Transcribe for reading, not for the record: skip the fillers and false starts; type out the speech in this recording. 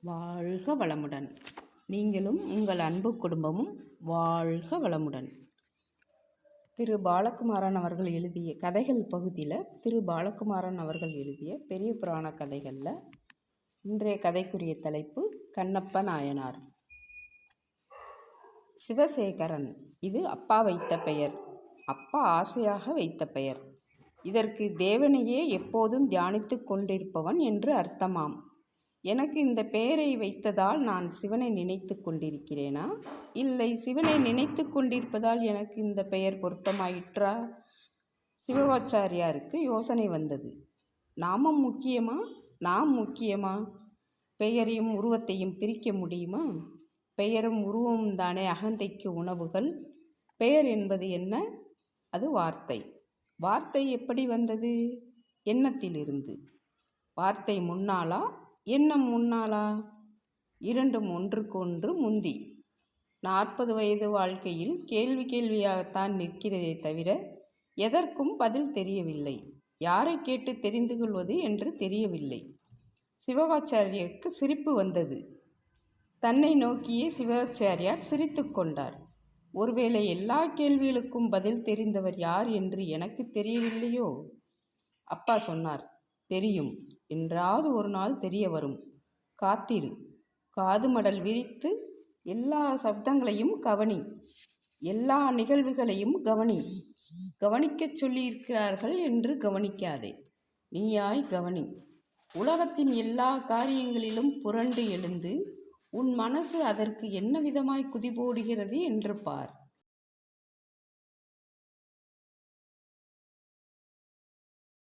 வாழ்க வளமுடன். நீங்களும் உங்கள் அன்பு குடும்பமும் வாழ்க வளமுடன். திரு பாலகுமாரன் அவர்கள் எழுதிய கதைகள் பகுதியில் திரு பாலகுமாரன் அவர்கள் எழுதிய பெரிய புராண கதைகளில் இன்றைய கதைக்குரிய தலைப்பு கண்ணப்ப நாயனார். சிவசேகரன் இது அப்பா வைத்த பெயர். அப்பா ஆசையாக வைத்த பெயர். இதற்கு தேவனையே எப்போதும் தியானித்து கொண்டிருப்பவன் என்று அர்த்தமாம். எனக்கு இந்த பெயரை வைத்ததால் நான் சிவனை நினைத்து கொண்டிருக்கிறேனா, இல்லை சிவனை நினைத்து கொண்டிருப்பதால் எனக்கு இந்த பெயர் பொருத்தமாயிற்றா? சிவகாச்சாரியாருக்கு யோசனை வந்தது. நாமம் முக்கியமா, நாம் முக்கியமா? பெயரையும் உருவத்தையும் பிரிக்க முடியுமா? பெயரும் உருவமும் தானே அகந்தைக்கு உணவுகள். பெயர் என்பது என்ன? அது வார்த்தை. வார்த்தை எப்படி வந்தது? எண்ணத்திலிருந்து. வார்த்தை முன்னாலா, எண்ணம் முன்னாலா? இரண்டும் ஒன்றுக்கொன்று முந்தி. 40 வயது வாழ்க்கையில் கேள்வியாகத்தான் நிற்கிறதே தவிர எதற்கும் பதில் தெரியவில்லை. யாரை கேட்டு தெரிந்து கொள்வது என்று தெரியவில்லை. சிவகாச்சாரியருக்கு சிரிப்பு வந்தது. தன்னை நோக்கியே சிவாச்சாரியார் சிரித்து கொண்டார். ஒருவேளை எல்லா கேள்விகளுக்கும் பதில் தெரிந்தவர் யார் என்று எனக்கு தெரியவில்லையோ? அப்பா சொன்னார், தெரியும், என்றாவது ஒரு நாள் தெரிய வரும், காத்திரு. காது மடல் விரித்து எல்லா சப்தங்களையும் கவனி, எல்லா நிகழ்வுகளையும் கவனி. கவனிக்கச் சொல்லியிருக்கிறார்கள் என்று கவனிக்காதே, நீயாய் கவனி. உலகத்தின் எல்லா காரியங்களிலும் புரண்டு எழுந்து உன் மனசு அதற்கு என்ன விதமாய் குதிபோடுகிறது என்று பார்.